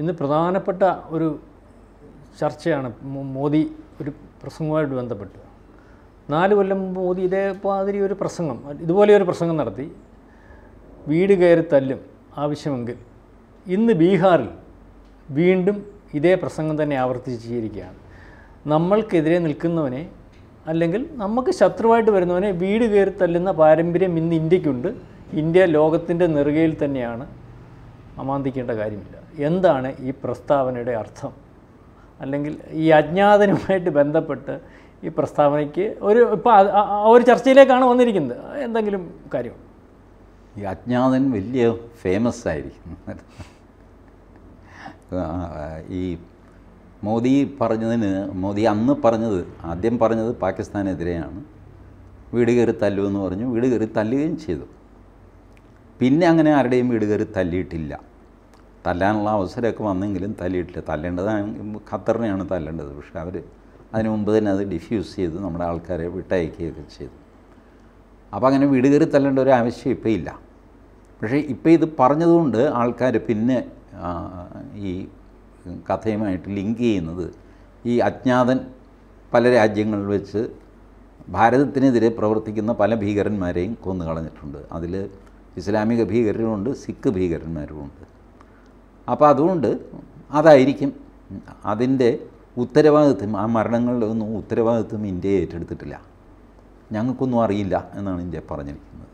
ഇന്ന് പ്രധാനപ്പെട്ട ഒരു ചർച്ചയാണ് മോദി ഒരു പ്രസംഗവുമായിട്ട് ബന്ധപ്പെട്ട്. 4 കൊല്ലം മുമ്പ് മോദി ഇതേമാതിരി ഒരു പ്രസംഗം, ഇതുപോലെ ഒരു പ്രസംഗം നടത്തി, വീട് കയറി തല്ലും ആവശ്യമെങ്കിൽ. ഇന്ന് ബീഹാറിൽ വീണ്ടും ഇതേ പ്രസംഗം തന്നെ ആവർത്തിച്ചിരിക്കുകയാണ്. നമ്മൾക്കെതിരെ നിൽക്കുന്നവനെ, അല്ലെങ്കിൽ നമുക്ക് ശത്രുവായിട്ട് വരുന്നവനെ വീട് കയറി തല്ലുന്ന പാരമ്പര്യം ഇന്ന് ഇന്ത്യക്കുണ്ട്. ഇന്ത്യ ലോകത്തിൻ്റെ നെറുകയിൽ തന്നെയാണ്, അമാന്തിക്കേണ്ട കാര്യമില്ല. എന്താണ് ഈ പ്രസ്താവനയുടെ അർത്ഥം? അല്ലെങ്കിൽ ഈ അജ്ഞാതനുമായിട്ട് ബന്ധപ്പെട്ട് ഈ പ്രസ്താവനയ്ക്ക് ഇപ്പോൾ ഒരു ചർച്ചയിലേക്കാണ് വന്നിരിക്കുന്നത്. എന്തെങ്കിലും കാര്യം? ഈ അജ്ഞാതൻ വലിയ ഫേമസ് ആയിരിക്കും. ഈ മോദി അന്ന് പറഞ്ഞത്, ആദ്യം പറഞ്ഞത് പാകിസ്ഥാനെതിരെയാണ്. വീട് കയറി തല്ലുമെന്ന് പറഞ്ഞു, വീട് കയറി തല്ലുകയും ചെയ്തു. പിന്നെ അങ്ങനെ ആരുടെയും വീട് കയറി തല്ലിയിട്ടില്ല. തല്ലാനുള്ള അവസരമൊക്കെ വന്നെങ്കിലും തല്ലിയിട്ടില്ല. തല്ലേണ്ടത് ഖത്തറിനെയാണ് തല്ലേണ്ടത്. പക്ഷേ അവർ അതിനു മുമ്പ് തന്നെ അത് ഡിഫ്യൂസ് ചെയ്ത് നമ്മുടെ ആൾക്കാരെ വിട്ടയക്കുകയൊക്കെ ചെയ്തു. അപ്പോൾ അങ്ങനെ വീട് കയറി തല്ലേണ്ട ഒരു ആവശ്യം ഇപ്പോൾ ഇല്ല. പക്ഷേ ഇപ്പോൾ ഇത് പറഞ്ഞതുകൊണ്ട് ആൾക്കാർ പിന്നെ ഈ കഥയുമായിട്ട് ലിങ്ക് ചെയ്യുന്നത്, ഈ അജ്ഞാതൻ പല രാജ്യങ്ങളിൽ വെച്ച് ഭാരതത്തിനെതിരെ പ്രവർത്തിക്കുന്ന പല ഭീകരന്മാരെയും കൊന്നു കളഞ്ഞിട്ടുണ്ട്. അതിൽ ഇസ്ലാമിക ഭീകരരുമുണ്ട്, സിഖ് ഭീകരന്മാരുമുണ്ട്. അപ്പോൾ അതുകൊണ്ട് അതായിരിക്കും അതിൻ്റെ ഉത്തരവാദിത്വം. ആ മരണങ്ങളുടെ ഒന്നും ഉത്തരവാദിത്വം ഇന്ത്യ ഏറ്റെടുത്തിട്ടില്ല. ഞങ്ങൾക്കൊന്നും അറിയില്ല എന്നാണ് ഇന്ത്യ പറഞ്ഞിരിക്കുന്നത്.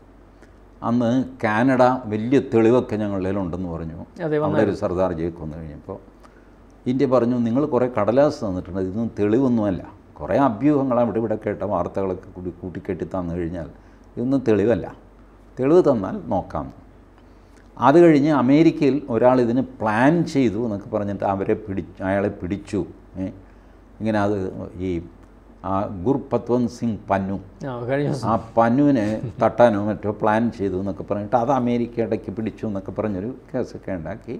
അന്ന് കാനഡ വലിയ തെളിവൊക്കെ ഞങ്ങളുടെ ഉണ്ടെന്ന് പറഞ്ഞു. അവിടെ ഒരു സർദാർജിയെ കൊന്നു കഴിഞ്ഞപ്പോൾ ഇന്ത്യ പറഞ്ഞു, നിങ്ങൾ കുറേ കടലാസ് തന്നിട്ടുണ്ട്, ഇതൊന്നും തെളിവൊന്നുമല്ല. കുറേ അഭ്യൂഹങ്ങൾ അവിടെ ഇവിടെ കേട്ട വാർത്തകളൊക്കെ കൂട്ടിക്കെട്ടി തന്നു കഴിഞ്ഞാൽ ഇതൊന്നും തെളിവല്ല. തെളിവ് തന്നാൽ നോക്കാം. അത് കഴിഞ്ഞ് അമേരിക്കയിൽ ഒരാൾ ഇതിന് പ്ലാൻ ചെയ്തു എന്നൊക്കെ പറഞ്ഞിട്ട് അയാളെ പിടിച്ചു. ഇങ്ങനെ അത് ഈ ഗുർപത്വന്ത് സിംഗ് പന്നു, ആ പന്നുവിനെ തട്ടാനോ മറ്റോ പ്ലാൻ ചെയ്തു എന്നൊക്കെ പറഞ്ഞിട്ട് അത് അമേരിക്ക ഇടയ്ക്ക് പിടിച്ചു എന്നൊക്കെ പറഞ്ഞൊരു കേസൊക്കെ ഉണ്ടാക്കി.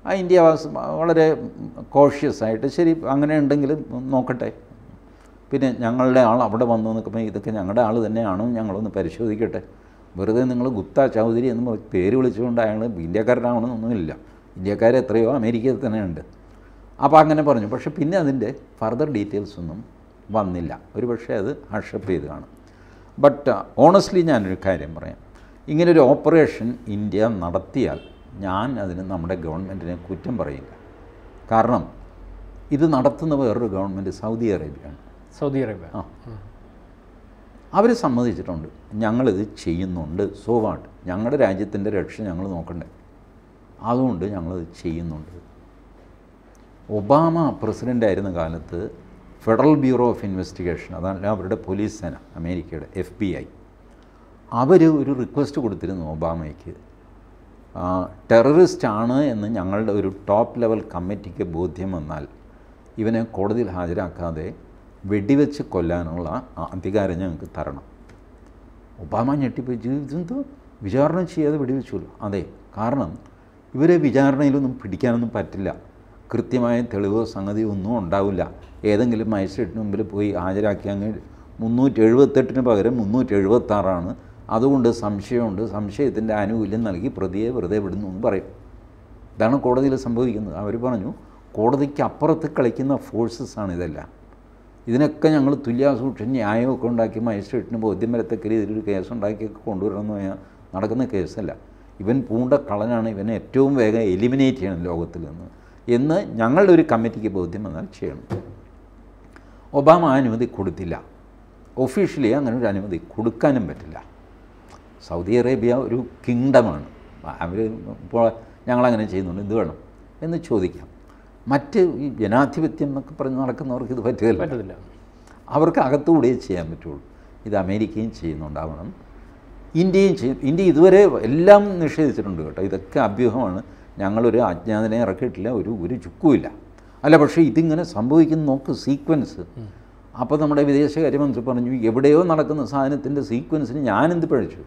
ആ ഇന്ത്യ വളരെ കോഷ്യസ് ആയിട്ട്, ശരി അങ്ങനെ ഉണ്ടെങ്കിലും നോക്കട്ടെ, പിന്നെ ഞങ്ങളുടെ ആൾ അവിടെ വന്നു എന്നൊക്കെ പറഞ്ഞാൽ ഇതൊക്കെ ഞങ്ങളുടെ ആൾ തന്നെയാണോ ഞങ്ങളൊന്ന് പരിശോധിക്കട്ടെ. വെറുതെ നിങ്ങൾ ഗുപ്ത ചൗധരി എന്ന് പേര് വിളിച്ചുകൊണ്ട് അയാൾ ഇന്ത്യക്കാരനാവണമെന്നൊന്നുമില്ല. ഇന്ത്യക്കാർ എത്രയോ അമേരിക്കയിൽ തന്നെയുണ്ട്. അപ്പോൾ അങ്ങനെ പറഞ്ഞു. പക്ഷേ പിന്നെ അതിൻ്റെ ഫർദർ ഡീറ്റെയിൽസ് ഒന്നും വന്നില്ല. ഒരു പക്ഷേ അത് ഹഷപ്പ് ചെയ്ത് കാണും. ബട്ട് ഓണസ്റ്റ്ലി ഞാനൊരു കാര്യം പറയാം. ഇങ്ങനൊരു ഓപ്പറേഷൻ ഇന്ത്യ നടത്തിയാൽ ഞാൻ അതിന് നമ്മുടെ ഗവൺമെൻറ്റിനെ കുറ്റം പറയില്ല. കാരണം ഇത് നടത്തുന്ന വേറൊരു ഗവൺമെൻറ് സൗദി അറേബ്യയാണ്. അവർ സമ്മതിച്ചിട്ടുണ്ട്, ഞങ്ങളിത് ചെയ്യുന്നുണ്ട്. സോ വാട്ട്, ഞങ്ങളുടെ രാജ്യത്തിൻ്റെ രക്ഷ ഞങ്ങൾ നോക്കണ്ടേ, അതുകൊണ്ട് ഞങ്ങളത് ചെയ്യുന്നുണ്ട്. ഒബാമ പ്രസിഡൻ്റായിരുന്ന കാലത്ത് ഫെഡറൽ ബ്യൂറോ ഓഫ് ഇൻവെസ്റ്റിഗേഷൻ, അതല്ല അവരുടെ പോലീസ് സേന, അമേരിക്കയുടെ FBI, അവർ ഒരു റിക്വസ്റ്റ് കൊടുത്തിരുന്നു ഒബാമയ്ക്ക്. ടെററിസ്റ്റാണ് എന്ന് ഞങ്ങളുടെ ഒരു ടോപ്പ് ലെവൽ കമ്മിറ്റിക്ക് ബോധ്യം വന്നാൽ ഇവനെ കോടതിയിൽ ഹാജരാക്കാതെ വെടിവെച്ച് കൊല്ലാനുള്ള അധികാരം ഞങ്ങൾക്ക് തരണം. ഒബാമ ഞെട്ടിപ്പോയി, ഇതെന്തോ വിചാരണ ചെയ്യാതെ വെടിവെച്ചുള്ളൂ. അതെ, കാരണം ഇവരെ വിചാരണയിലൊന്നും പിടിക്കാനൊന്നും പറ്റില്ല. കൃത്യമായ തെളിവോ സംഗതിയോ ഒന്നും ഉണ്ടാവില്ല. ഏതെങ്കിലും മജിസ്ട്രേറ്റിന് മുമ്പിൽ പോയി ഹാജരാക്കി അങ്ങ് 378 പകരം 376 അതുകൊണ്ട് സംശയമുണ്ട്, സംശയത്തിൻ്റെ ആനുകൂല്യം നൽകി പ്രതിയെ വെറുതെ വിടുന്നു എന്ന് പറയും. ഇതാണ് കോടതിയിൽ സംഭവിക്കുന്നത്. അവർ പറഞ്ഞു, കോടതിക്ക് അപ്പുറത്ത് കളിക്കുന്ന ഫോഴ്സസാണ് ഇതെല്ലാം. ഇതിനൊക്കെ ഞങ്ങൾ തുല്യാസൂക്ഷ്യം ന്യായമൊക്കെ ഉണ്ടാക്കി മജിസ്ട്രേറ്റിന് ബോധ്യം വരത്തക്ക രീതിയിൽ കേസുണ്ടാക്കിയൊക്കെ കൊണ്ടുവരണമെന്ന് പറഞ്ഞാൽ നടക്കുന്ന കേസല്ല. ഇവൻ പൂണ്ട കളനാണ്, ഇവനെ ഏറ്റവും വേഗം എലിമിനേറ്റ് ചെയ്യണം ലോകത്തിൽ നിന്ന് എന്ന് ഞങ്ങളുടെ ഒരു കമ്മിറ്റിക്ക് ബോധ്യം വന്നാൽ ചെയ്യണം. ഒബാമ അനുമതി കൊടുത്തില്ല. ഒഫീഷ്യലി അങ്ങനെ ഒരു അനുമതി കൊടുക്കാനും പറ്റില്ല. സൗദി അറേബ്യ ഒരു കിങ്ഡമാണ്. അവർ ഇപ്പോൾ ഞങ്ങളങ്ങനെ ചെയ്യുന്നുണ്ട്, ഇത് വേണം എന്ന് ചോദിക്കാം. മറ്റ് ഈ ജനാധിപത്യം എന്നൊക്കെ പറഞ്ഞ് നടക്കുന്നവർക്ക് ഇത് പറ്റുകയില്ല. അവർക്ക് അകത്തുകൂടിയേ ചെയ്യാൻ പറ്റുള്ളൂ. ഇത് അമേരിക്കയും ചെയ്യുന്നുണ്ടാവണം, ഇന്ത്യയും ചെയ്യും. ഇന്ത്യ ഇതുവരെ എല്ലാം നിഷേധിച്ചിട്ടുണ്ട് കേട്ടോ. ഇതൊക്കെ അഭ്യൂഹമാണ്, ഞങ്ങളൊരു അജ്ഞാതനെ ഇറക്കിയിട്ടില്ല, ഒരു ചുക്കുമില്ല. അല്ല, പക്ഷേ ഇതിങ്ങനെ സംഭവിക്കുന്ന നോക്ക്, സീക്വൻസ്. അപ്പോൾ നമ്മുടെ വിദേശകാര്യമന്ത്രി പറഞ്ഞു, എവിടെയോ നടക്കുന്ന സാധനത്തിൻ്റെ സീക്വൻസിന് ഞാനെന്ത് പഴിച്ചു?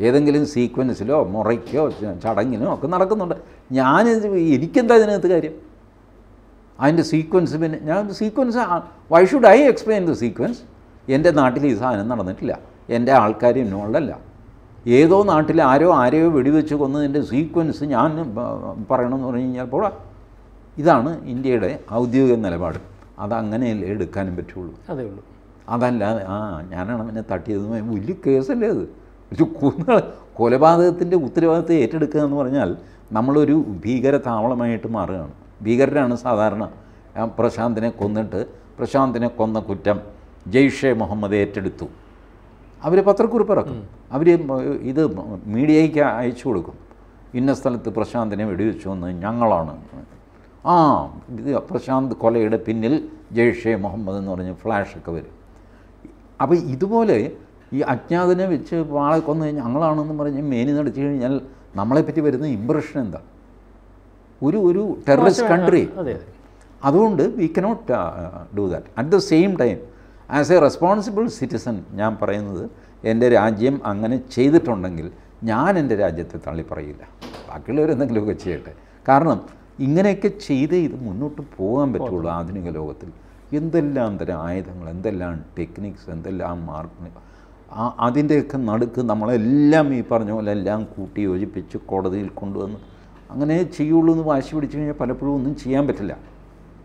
ഏതെങ്കിലും സീക്വൻസിലോ മുറയ്ക്കോ ചടങ്ങിനോ ഒക്കെ നടക്കുന്നുണ്ട്. എനിക്കെന്താ ഇതിനകത്ത് കാര്യം? അതിൻ്റെ സീക്വൻസ് പിന്നെ sequence why should I explain the sequence? എൻ്റെ നാട്ടിൽ ഈ സാധനം നടന്നിട്ടില്ല, എൻ്റെ ആൾക്കാർ ഇന്നോളല്ല, ഏതോ നാട്ടിൽ ആരെയോ വെടിവെച്ച് കൊന്നതിൻ്റെ സീക്വൻസ് ഞാൻ പറയണമെന്ന് പറഞ്ഞു കഴിഞ്ഞാൽ പോടാ. ഇതാണ് ഇന്ത്യയുടെ ഔദ്യോഗിക നിലപാട്. അതങ്ങനെയല്ലേ എടുക്കാനും പറ്റുള്ളൂ. അതേ ഉള്ളൂ. അതല്ലാതെ ഞാനാണ് അവനെ തട്ടിയത് വലിയ കേസല്ലേ അത്. ഒരു കൊലപാതകത്തിൻ്റെ ഉത്തരവാദിത്തം ഏറ്റെടുക്കുക എന്ന് പറഞ്ഞാൽ നമ്മളൊരു ഭീകര താവളമായിട്ട് മാറുകയാണ്. ഭീകരരാണ് സാധാരണ പ്രശാന്തിനെ കൊന്നിട്ട് പ്രശാന്തിനെ കൊന്ന കുറ്റം ജെയ്ഷെ മുഹമ്മദ് ഏറ്റെടുത്തു. അവർ പത്രക്കുറിപ്പ് ഇറക്കും, അവർ ഇത് മീഡിയയ്ക്ക് അയച്ചു കൊടുക്കും. ഇന്ന സ്ഥലത്ത് പ്രശാന്തിനെ വെടിവെച്ചു എന്ന് ഞങ്ങളാണ്, ഇത് പ്രശാന്ത് കൊലയുടെ പിന്നിൽ ജെയ്ഷെ മുഹമ്മദ് എന്ന് പറഞ്ഞ് ഫ്ലാഷൊക്കെ വരും. അപ്പോൾ ഇതുപോലെ ഈ അജ്ഞാതനെ വെച്ച് ആളെ കൊന്നു കഴിഞ്ഞാൽ ഞങ്ങളാണെന്ന് പറഞ്ഞ് മേനി നടത്തി കഴിഞ്ഞാൽ നമ്മളെപ്പറ്റി വരുന്ന ഇമ്പ്രഷൻ എന്താ? ഒരു ടെററിസ്റ്റ് കൺട്രി. അതുകൊണ്ട് we cannot do that. At the same time as A responsible citizen ഞാൻ പറയുന്നത്, എൻ്റെ രാജ്യം അങ്ങനെ ചെയ്തിട്ടുണ്ടെങ്കിൽ ഞാൻ എൻ്റെ രാജ്യത്തെ തള്ളിപ്പറയില്ല. ബാക്കിയുള്ളവരെന്തെങ്കിലുമൊക്കെ ചെയ്യട്ടെ. കാരണം ഇങ്ങനെയൊക്കെ ചെയ്ത് ഇത് മുന്നോട്ട് പോകാൻ പറ്റുള്ളൂ. ആധുനിക ലോകത്തിൽ എന്തെല്ലാം തരം ആയുധങ്ങൾ, എന്തെല്ലാം ടെക്നിക്സ്, എന്തെല്ലാം മാർഗങ്ങൾ, അതിൻ്റെയൊക്കെ നടുക്ക് നമ്മളെല്ലാം ഈ പറഞ്ഞ പോലെ എല്ലാം കൂട്ടി യോജിപ്പിച്ച് കോടതിയിൽ കൊണ്ടുവന്ന് അങ്ങനെ ചെയ്യുള്ളൂ എന്ന് വാശി പിടിച്ചു കഴിഞ്ഞാൽ പലപ്പോഴും ഒന്നും ചെയ്യാൻ പറ്റില്ല.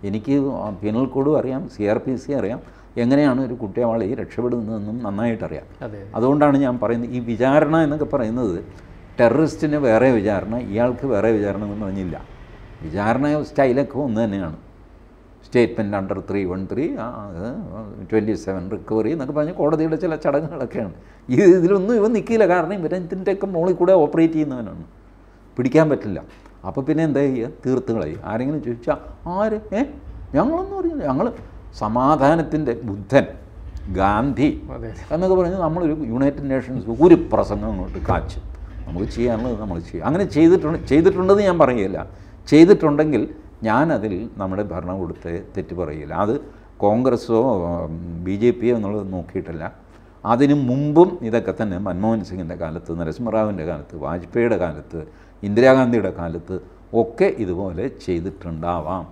എനിക്ക് പീനൽ കോഡും അറിയാം, CRPC അറിയാം, എങ്ങനെയാണ് ഒരു കുറ്റവാളി രക്ഷപ്പെടുന്നതെന്നും നന്നായിട്ടറിയാം. അതുകൊണ്ടാണ് ഞാൻ പറയുന്നത്, ഈ വിചാരണ എന്നൊക്കെ പറയുന്നത് ടെററിസ്റ്റിന് വേറെ വിചാരണ, ഇയാൾക്ക് വേറെ വിചാരണ എന്ന് പറഞ്ഞില്ല. വിചാരണ സ്റ്റൈലൊക്കെ ഒന്ന് തന്നെയാണ്. സ്റ്റേറ്റ്മെൻറ്റ് അണ്ടർ 313, 27 റിക്കവറി എന്നൊക്കെ പറഞ്ഞ് കോടതിയുടെ ചില ചടങ്ങുകളൊക്കെയാണ്. ഇതിലൊന്നും ഇവൻ നിൽക്കില്ല. കാരണം ഇവരതിൻ്റെയൊക്കെ മുകളിൽ കൂടെ ഓപ്പറേറ്റ് ചെയ്യുന്നവനാണ്, പിടിക്കാൻ പറ്റില്ല. അപ്പോൾ പിന്നെ എന്താ ചെയ്യുക? തീർത്തുകളായി. ആരെങ്കിലും ചോദിച്ചാൽ ഞങ്ങളൊന്നും അറിയില്ല, ഞങ്ങൾ സമാധാനത്തിൻ്റെ ബുദ്ധൻ ഗാന്ധി എന്നൊക്കെ പറഞ്ഞ് നമ്മളൊരു യുണൈറ്റഡ് നേഷൻസ് ഒരു പ്രസംഗം അങ്ങോട്ട് കാച്ചു. നമുക്ക് ചെയ്യാനുള്ളത് നമ്മൾ ചെയ്യും. അങ്ങനെ ചെയ്തിട്ടുണ്ടെന്ന് ഞാൻ പറയുകയില്ല. ചെയ്തിട്ടുണ്ടെങ്കിൽ ഞാനതിൽ നമ്മുടെ ഭരണകൂടത്തെ തെറ്റ് പറയില്ല. അത് കോൺഗ്രസ്സോ BJP എന്നുള്ളത് നോക്കിയിട്ടല്ല. അതിനു മുമ്പും ഇതൊക്കെ തന്നെ മൻമോഹൻ സിംഗിൻ്റെ കാലത്ത്, നരസിംഹറാവുവിൻ്റെ കാലത്ത്, വാജ്പേയിയുടെ കാലത്ത്, ഇന്ദിരാഗാന്ധിയുടെ കാലത്ത് ഒക്കെ ഇതുപോലെ ചെയ്തിട്ടുണ്ടാവാം.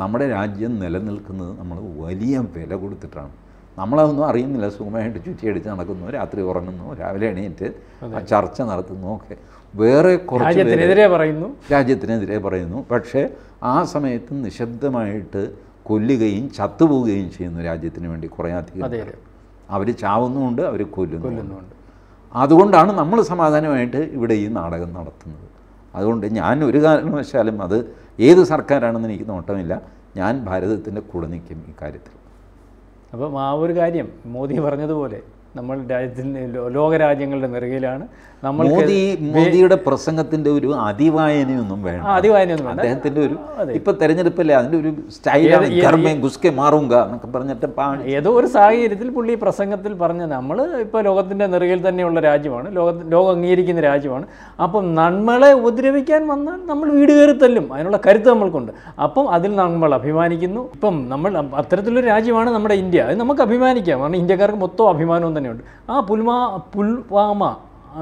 നമ്മുടെ രാജ്യം നിലനിൽക്കുന്നത് നമ്മൾ വലിയ വില കൊടുത്തിട്ടാണ്. നമ്മളതൊന്നും അറിയുന്നില്ല. സുഖമായിട്ട് ചുറ്റിയടിച്ച് നടക്കുന്നു, രാത്രി ഉറങ്ങുന്നു, രാവിലെ എണീറ്റ് ചർച്ച നടത്തുന്നു, ഒക്കെ വേറെ കുറച്ച് രാജ്യത്തിനെതിരെ പറയുന്നു. പക്ഷേ ആ സമയത്ത് നിശബ്ദമായിട്ട് കൊല്ലുകയും ചത്തുപോവുകയും ചെയ്യുന്നു രാജ്യത്തിന് വേണ്ടി കുറേ അധികം. അവർ ചാവുന്നുമുണ്ട്, അവർ കൊല്ലുന്നുമുണ്ട്. അതുകൊണ്ടാണ് നമ്മൾ സമാധാനമായിട്ട് ഇവിടെ ഈ നാടകം നടത്തുന്നത്. അതുകൊണ്ട് ഞാൻ ഒരു കാരണവശാലും അത് ഏത് സർക്കാരാണെന്ന് എനിക്ക് നോട്ടമില്ല. ഞാൻ ഭാരതത്തിൻ്റെ കൂടെ നിൽക്കും ഈ കാര്യത്തിൽ. അപ്പം ആ ഒരു കാര്യം മോദി പറഞ്ഞതുപോലെ നമ്മൾ രാജ്യത്തിൻ്റെ ലോകരാജ്യങ്ങളുടെ നെറുകയിലാണ്. നമ്മൾ മോദിയുടെ പ്രസംഗത്തിൻ്റെ ഒരു അതിവായനയൊന്നും വേണം. അതിവായനയൊന്നും വേണ്ട. അദ്ദേഹത്തിൻ്റെ ഒരു ഇപ്പോൾ തെരഞ്ഞെടുപ്പല്ലേ, അതിൻ്റെ ഒരു സ്റ്റൈലാണ് ഗുസ്കെ മാറുക എന്നൊക്കെ പറഞ്ഞിട്ട് ഏതോ ഒരു സാഹചര്യത്തിൽ പുള്ളി പ്രസംഗത്തിൽ പറഞ്ഞ നമ്മൾ ഇപ്പോൾ ലോകത്തിൻ്റെ നെറുകയിൽ തന്നെയുള്ള രാജ്യമാണ്, ലോകം അംഗീകരിക്കുന്ന രാജ്യമാണ്. അപ്പം നമ്മളെ ഉപദ്രവിക്കാൻ വന്നാൽ നമ്മൾ വീട് കയറി തല്ലും, അതിനുള്ള കരുത്ത് നമ്മൾക്കുണ്ട്. അപ്പം അതിൽ നമ്മൾ അഭിമാനിക്കുന്നു. ഇപ്പം നമ്മൾ അത്തരത്തിലൊരു രാജ്യമാണ് നമ്മുടെ ഇന്ത്യ. അത് നമുക്ക് അഭിമാനിക്കാം. കാരണം ഇന്ത്യക്കാർക്ക് മൊത്തം അഭിമാനവും തന്നെയുണ്ട്. ആ പുൽവാമ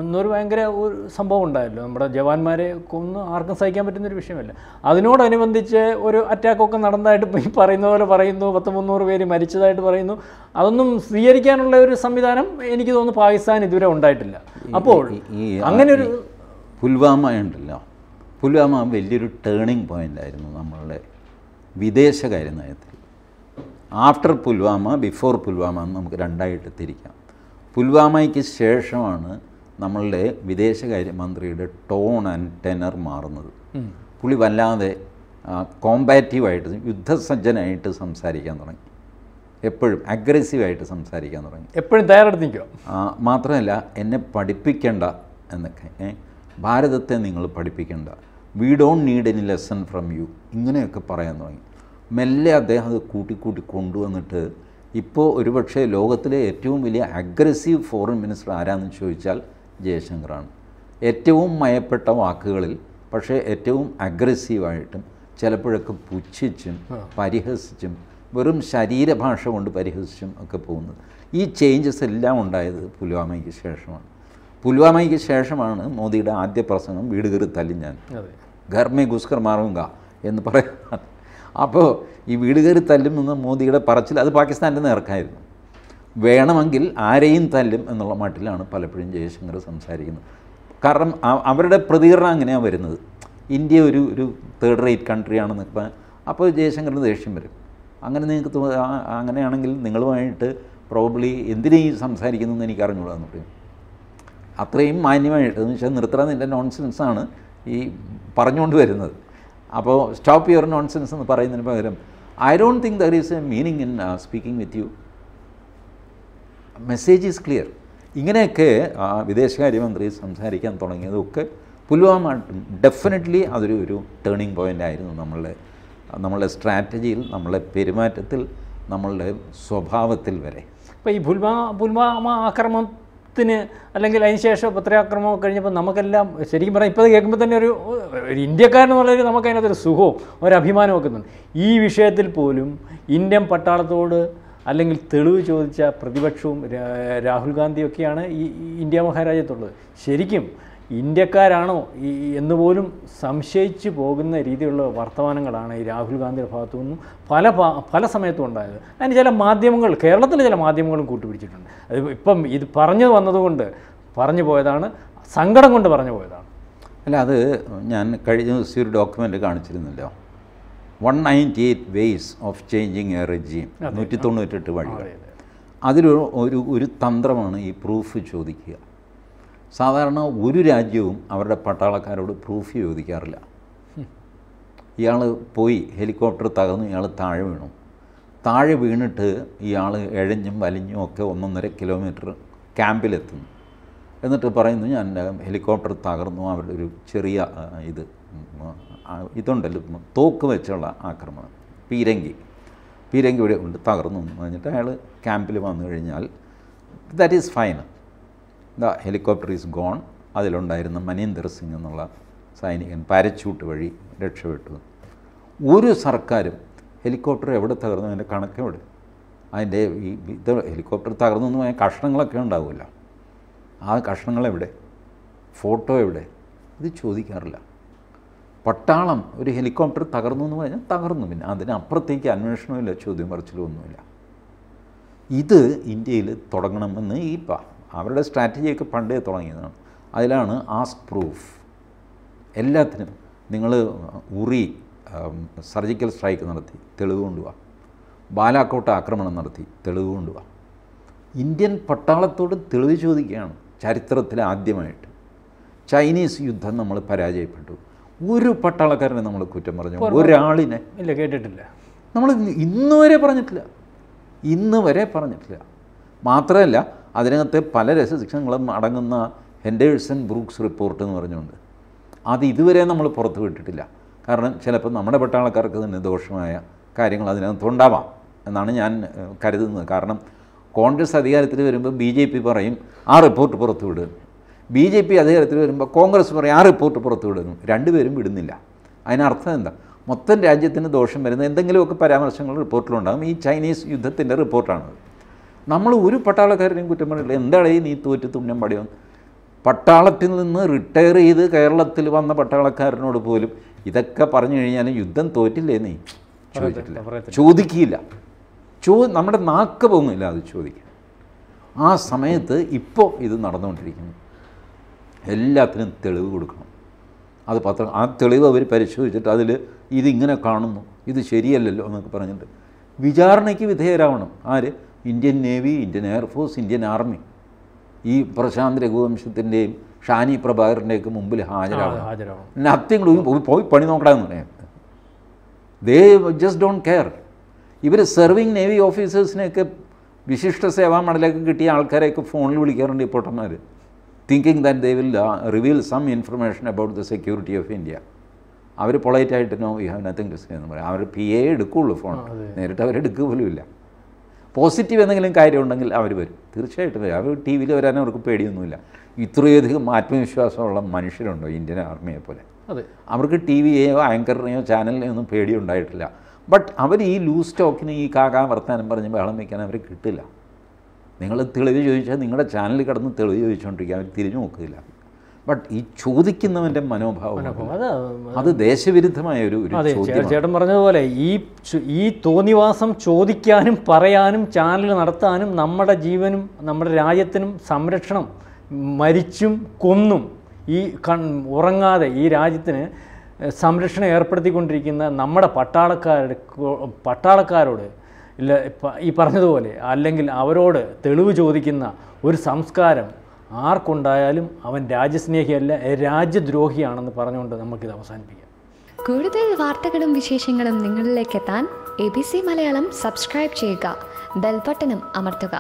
എന്നൊരു ഭയങ്കര ഒരു സംഭവം ഉണ്ടായല്ലോ, നമ്മുടെ ജവാന്മാരെ കൊന്ന് ആർക്കും സഹിക്കാൻ പറ്റുന്നൊരു വിഷയമല്ല. അതിനോടനുബന്ധിച്ച് ഒരു അറ്റാക്കൊക്കെ നടന്നതായിട്ട് ഈ പറയുന്ന പോലെ പറയുന്നു, 300 പേര് മരിച്ചതായിട്ട് പറയുന്നു. അതൊന്നും സ്വീകരിക്കാനുള്ള ഒരു സംവിധാനം എനിക്ക് തോന്നുന്നു പാകിസ്ഥാൻ ഇതുവരെ ഉണ്ടായിട്ടില്ല. അപ്പോൾ അങ്ങനെ ഒരു പുൽവാമ ഉണ്ടല്ലോ, പുൽവാമ വലിയൊരു ടേണിംഗ് പോയിൻ്റായിരുന്നു നമ്മളുടെ വിദേശകാര്യ നയത്തിൽ. ആഫ്റ്റർ പുൽവാമ, ബിഫോർ പുൽവാമ എന്ന് നമുക്ക് രണ്ടായിട്ട് തിരിക്കാം. പുൽവാമയ്ക്ക് ശേഷമാണ് നമ്മളുടെ വിദേശകാര്യമന്ത്രിയുടെ ടോൺ ആൻഡ് ടെനർ മാറുന്നത്. പുള്ളി വല്ലാതെ കോമ്പാറ്റീവായിട്ട്, യുദ്ധസജ്ജനായിട്ട് സംസാരിക്കാൻ തുടങ്ങി. എപ്പോഴും അഗ്രസീവായിട്ട് സംസാരിക്കാൻ തുടങ്ങി. എപ്പോഴും തയ്യാറെടുത്ത് നിൽക്കുക. മാത്രമല്ല എന്നെ പഠിപ്പിക്കേണ്ട എന്നൊക്കെ, ഭാരതത്തെ നിങ്ങൾ പഠിപ്പിക്കേണ്ട, we don't need any lesson from you, ഇങ്ങനെയൊക്കെ പറയാൻ തുടങ്ങി. മെല്ലെ അദ്ദേഹം അത് കൂട്ടി കൊണ്ടുവന്നിട്ട് ഇപ്പോൾ ഒരുപക്ഷെ ലോകത്തിലെ ഏറ്റവും വലിയ അഗ്രസീവ് ഫോറിൻ മിനിസ്റ്റർ ആരാണെന്ന് ചോദിച്ചാൽ ജയശങ്കറാണ്. ഏറ്റവും മയപ്പെട്ട വാക്കുകളിൽ, പക്ഷേ ഏറ്റവും അഗ്രസീവായിട്ടും ചിലപ്പോഴൊക്കെ പുച്ഛിച്ചും പരിഹസിച്ചും വെറും ശരീരഭാഷ കൊണ്ട് പരിഹസിച്ചും ഒക്കെ പോകുന്നത്. ഈ ചേഞ്ചസ് എല്ലാം ഉണ്ടായത് പുൽവാമയ്ക്ക് ശേഷമാണ്. പുൽവാമയ്ക്ക് ശേഷമാണ് മോദിയുടെ ആദ്യ പ്രസംഗം വീട് കയറി തല്ലി ഞാൻ ഘർമേ ഗുസ്കർ മാറുക എന്ന് പറയുന്നത്. അപ്പോൾ ഈ വീട് കയറി തല്ലുമെന്ന് മോദിയുടെ പറച്ചിൽ അത് പാകിസ്ഥാൻ്റെ നേർക്കായിരുന്നു. വേണമെങ്കിൽ ആരെയും തല്ലും എന്നുള്ള മട്ടിലാണ് പലപ്പോഴും ജയശങ്കർ സംസാരിക്കുന്നത്. കാരണം അവരുടെ പ്രതികരണം അങ്ങനെയാണ് വരുന്നത്. ഇന്ത്യ ഒരു തേർഡ് റേറ്റ് കൺട്രിയാണെന്ന് അപ്പോൾ ജയശങ്കറിന് ദേഷ്യം വരും. അങ്ങനെ നിങ്ങൾക്ക് അങ്ങനെയാണെങ്കിൽ നിങ്ങളുമായിട്ട് പ്രോബ്ലി എന്തിനീ സംസാരിക്കുന്നതെന്ന് എനിക്ക് അറിഞ്ഞുകൂടാന്ന് പറയും. അത്രയും മാന്യമായിട്ട് എന്ന് വെച്ചാൽ നിർത്തണം, നിൻ്റെ നോൺസെൻസാണ് ഈ പറഞ്ഞുകൊണ്ട് വരുന്നത്. അപ്പോൾ സ്റ്റോപ്പ് യുവർ നോൺസെൻസ് എന്ന് പറയുന്നതിന് പകരം I don't think there is A meaning in speaking with you, message is clear. ഇങ്ങനെയൊക്കെ വിദേശകാര്യമന്ത്രി സംസാരിക്കാൻ തുടങ്ങിയതൊക്കെ പുൽവാമ ഡെഫിനറ്റ്ലി അതൊരു ടേണിംഗ് പോയിൻ്റ് ആയിരുന്നു നമ്മളുടെ സ്ട്രാറ്റജിയിൽ, നമ്മളുടെ പെരുമാറ്റത്തിൽ, നമ്മളുടെ സ്വഭാവത്തിൽ വരെ. ഇപ്പോൾ ഈ പുൽവാമ ആക്രമണത്തിന് അല്ലെങ്കിൽ അതിനുശേഷം പ്രത്യാക്രമണം കഴിഞ്ഞപ്പോൾ നമുക്കെല്ലാം ശരിക്കും പറഞ്ഞാൽ ഇപ്പോൾ കേൾക്കുമ്പോൾ തന്നെ ഒരു ഇന്ത്യക്കാരനെന്നുള്ളൊരു നമുക്ക് അതിനകത്തൊരു സുഖവും ഒരഭിമാനവും ഒക്കെ ഉണ്ട്. ഈ വിഷയത്തിൽ പോലും ഇന്ത്യൻ പട്ടാളത്തോട് അല്ലെങ്കിൽ തെളിവ് ചോദിച്ച പ്രതിപക്ഷവും രാഹുൽ ഗാന്ധിയൊക്കെയാണ് ഈ ഇന്ത്യ മഹാരാജ്യത്തുള്ളത്. ശരിക്കും ഇന്ത്യക്കാരാണോ എന്നുപോലും സംശയിച്ചു പോകുന്ന രീതിയിലുള്ള വർത്തമാനങ്ങളാണ് ഈ രാഹുൽ ഗാന്ധിയുടെ ഭാഗത്തു നിന്നും പല സമയത്തും ഉണ്ടായത്. അതിന് ചില മാധ്യമങ്ങൾ, കേരളത്തിലെ ചില മാധ്യമങ്ങളും കൂട്ടുപിടിച്ചിട്ടുണ്ട്. അത് ഇപ്പം ഇത് പറഞ്ഞു വന്നതുകൊണ്ട് പറഞ്ഞു പോയതാണ്, സങ്കടം കൊണ്ട് പറഞ്ഞു പോയതാണ്. അല്ല, അത് ഞാൻ കഴിഞ്ഞ ദിവസം ഒരു ഡോക്യുമെൻ്റ് കാണിച്ചിരുന്നല്ലോ, 198 ways of changing a regime, 198 വഴികൾ. അതിലൊരു തന്ത്രമാണ് ഈ പ്രൂഫ് ചോദിക്കുക. സാധാരണ ഒരു രാജ്യവും അവരുടെ പട്ടാളക്കാരോട് പ്രൂഫ് ചോദിക്കാറില്ല. ഇയാൾ പോയി ഹെലികോപ്റ്റർ തകർന്നു, ഇയാൾ താഴെ വീണു, താഴെ വീണിട്ട് ഇയാൾ എഴഞ്ഞും വലിഞ്ഞും ഒക്കെ 1.5 കിലോമീറ്റർ ക്യാമ്പിലെത്തുന്നു. എന്നിട്ട് പറയുന്നു ഞാൻ ഹെലികോപ്റ്റർ തകർന്നു, അവരുടെ ഒരു ചെറിയ ഇതുണ്ടല്ലോ തോക്ക് വെച്ചുള്ള ആക്രമണം, പീരങ്കി ഇവിടെ കൊണ്ട് തകർന്നു എന്ന് പറഞ്ഞിട്ട് അയാൾ ക്യാമ്പിൽ വന്നു കഴിഞ്ഞാൽ that is fine, the helicopter is gone. അതിലുണ്ടായിരുന്ന മനീന്ദർ സിംഗ് എന്നുള്ള സൈനികൻ പാരച്യൂട്ട് വഴി രക്ഷപ്പെട്ടു. ഒരു സർക്കാരും ഹെലികോപ്റ്റർ എവിടെ തകർന്നു അതിൻ്റെ കണക്കെവിടെ, അതിൻ്റെ ഇത് ഹെലികോപ്റ്റർ തകർന്നു എന്ന് പറഞ്ഞാൽ കഷ്ണങ്ങളൊക്കെ ഉണ്ടാവില്ല, ആ കഷ്ണങ്ങളെവിടെ, ഫോട്ടോ എവിടെ, ഇത് ചോദിക്കാറില്ല. പട്ടാളം ഒരു ഹെലികോപ്റ്റർ തകർന്നു എന്ന് പറഞ്ഞാൽ തകർന്നു, പിന്നെ അതിനപ്പുറത്തേക്ക് അന്വേഷണമില്ല, ചോദ്യം പറച്ചിലും ഒന്നുമില്ല. ഇത് ഇന്ത്യയിൽ തുടങ്ങണമെന്ന് അവരുടെ സ്ട്രാറ്റജിയൊക്കെ പണ്ടേ തുടങ്ങിയതാണ്. അതിലാണ് ആസ്ക് പ്രൂഫ്. എല്ലാത്തിനും നിങ്ങൾ ഉറി സർജിക്കൽ സ്ട്രൈക്ക് നടത്തി തെളിവ് കൊണ്ടുപോവാ, ബാലാക്കോട്ട് ആക്രമണം നടത്തി തെളിവ് കൊണ്ടുപോവാ. ഇന്ത്യൻ പട്ടാളത്തോട് തെളിവ് ചോദിക്കുകയാണ് ചരിത്രത്തിൽ ആദ്യമായിട്ട്. ചൈനീസ് യുദ്ധം നമ്മൾ പരാജയപ്പെട്ടു, ഒരു പട്ടാളക്കാരനെ നമ്മൾ കുറ്റം പറഞ്ഞു, ഒരാളിനെ ഇല്ല, കേട്ടിട്ടില്ല. നമ്മൾ ഇന്ന് വരെ പറഞ്ഞിട്ടില്ല. മാത്രമല്ല അതിനകത്തെ പല രഹസ്യങ്ങളും അടങ്ങുന്ന ഹെൻഡേഴ്സൺ ബ്രൂക്സ് റിപ്പോർട്ട് എന്ന് പറഞ്ഞുകൊണ്ട് അത് ഇതുവരെ നമ്മൾ പുറത്തു വിട്ടിട്ടില്ല. കാരണം ചിലപ്പോൾ നമ്മുടെ പട്ടാളക്കാർക്ക് തന്നെ ദോഷമായ കാര്യങ്ങൾ അതിനകത്തുണ്ടാവാം എന്നാണ് ഞാൻ കരുതുന്നത്. കാരണം കോൺഗ്രസ് അധികാരത്തിൽ വരുമ്പോൾ BJP പറയും ആ റിപ്പോർട്ട് പുറത്തു വിടുന്നു, BJP അധികാരത്തിൽ വരുമ്പോൾ കോൺഗ്രസ് പറയും ആ റിപ്പോർട്ട് പുറത്തു വിടുന്നു. രണ്ടുപേരും വിടുന്നില്ല. അതിനർത്ഥം എന്താ? മൊത്തം രാജ്യത്തിന് ദോഷം വരുന്ന എന്തെങ്കിലുമൊക്കെ പരാമർശങ്ങൾ റിപ്പോർട്ടിലുണ്ടാകും. ഈ ചൈനീസ് യുദ്ധത്തിൻ്റെ റിപ്പോർട്ടാണത്. നമ്മൾ ഒരു പട്ടാളക്കാരനെയും കുറ്റം പറഞ്ഞില്ല. എന്താണ് നീ തോറ്റ് തുന്നം പടയോ? പട്ടാളത്തിൽ നിന്ന് റിട്ടയർ ചെയ്ത് കേരളത്തിൽ വന്ന പട്ടാളക്കാരനോട് പോലും ഇതൊക്കെ പറഞ്ഞു കഴിഞ്ഞാൽ യുദ്ധം തോറ്റില്ലേ നീ ചോദിച്ചിട്ടില്ല, ചോദിക്കില്ല. നമ്മുടെ നാക്ക് പോകുന്നില്ല അത് ചോദിക്കാൻ. ആ സമയത്ത് ഇപ്പോൾ ഇത് നടന്നുകൊണ്ടിരിക്കുന്നു. എല്ലാത്തിനും തെളിവ് കൊടുക്കണം. അത് ആ തെളിവ് അവർ പരിശോധിച്ചിട്ട് അതിൽ ഇതിങ്ങനെ കാണുന്നു, ഇത് ശരിയല്ലല്ലോ എന്നൊക്കെ പറഞ്ഞിട്ട് വിചാരണയ്ക്ക് വിധേയരാവണം. ആര്? Indian navy, Indian air force, Indian army. ഈ പ്രശാന്ത് രഘുവംശത്തിൻ്റെയും ഷാനി പ്രഭാകറിൻ്റെയൊക്കെ മുമ്പിൽ ഹാജരാവണം. നത്തിങ് പോയി പണി നോക്കണമെന്ന് പറയാം. They just don't care. ഇവർ സെർവിങ് നേവി ഓഫീസേഴ്സിനെയൊക്കെ വിശിഷ്ട സേവാ മെഡലൊക്കെ കിട്ടിയ ആൾക്കാരെയൊക്കെ ഫോണിൽ വിളിക്കാറുണ്ട് ഈ പൊട്ടന്മാർ, thinking that they will reveal some information about the security of India. അവർ പൊളൈറ്റായിട്ട് no we have nothing to say എന്ന് പറയാം. അവർ PA എടുക്കുകയുള്ളൂ ഫോൺ, നേരിട്ട് അവരെടുക്കുക പോലും ഇല്ല. പോസിറ്റീവ് എന്തെങ്കിലും കാര്യമുണ്ടെങ്കിൽ അവർ വരും, തീർച്ചയായിട്ടും വരും. അവർ TV വരാനും അവർക്ക് പേടിയൊന്നുമില്ല. ഇത്രയധികം ആത്മവിശ്വാസമുള്ള മനുഷ്യരുണ്ടോ ഇന്ത്യൻ ആർമിയെ പോലെ? അവർക്ക് TVയെയോ ആങ്കറിനെയോ ചാനലിനെയോ ഒന്നും പേടിയുണ്ടായിട്ടില്ല. ബട്ട് അവർ ഈ ലൂസ് സ്റ്റോക്കിന് ഈ വർത്താനം പറഞ്ഞ് ബഹളം വയ്ക്കാൻ അവർ കിട്ടില്ല. നിങ്ങൾ തെളിവ് ചോദിച്ചാൽ നിങ്ങളുടെ ചാനലിൽ കിടന്ന് തെളിവ് ചോദിച്ചുകൊണ്ടിരിക്കുക, അവർ തിരിഞ്ഞു നോക്കില്ല. ബട്ട് ഈ ചോദിക്കുന്നവൻ്റെ മനോഭാവം അത് അത് ദേശവിരുദ്ധമായ ഒരു അതെ, ചോദ്യം. ചേട്ടൻ പറഞ്ഞതുപോലെ ഈ തോന്നിവാസം ചോദിക്കാനും പറയാനും ചാനൽ നടത്താനും നമ്മുടെ ജീവനും നമ്മുടെ രാജ്യത്തിനും സംരക്ഷണം മരിച്ചും കൊന്നും ഈ ഉറങ്ങാതെ ഈ രാജ്യത്തിന് സംരക്ഷണം ഏർപ്പെടുത്തിക്കൊണ്ടിരിക്കുന്ന നമ്മുടെ പട്ടാളക്കാരോട് ഇല്ല ഈ പറഞ്ഞതുപോലെ അല്ലെങ്കിൽ അവരോട് തെളിവ് ചോദിക്കുന്ന ഒരു സംസ്കാരം ആർക്കുണ്ടായാലും അവൻ രാജ്യസ്നേഹിയല്ല, രാജ്യദ്രോഹിയാണെന്ന് പറഞ്ഞുകൊണ്ട് നമുക്കിത് അവസാനിപ്പിക്കാം. കൂടുതൽ വാർത്തകളും വിശേഷങ്ങളും നിങ്ങളിലേക്ക് എത്താൻ ABC മലയാളം സബ്സ്ക്രൈബ് ചെയ്യുക, ബെൽ ബട്ടണും അമർത്തുക.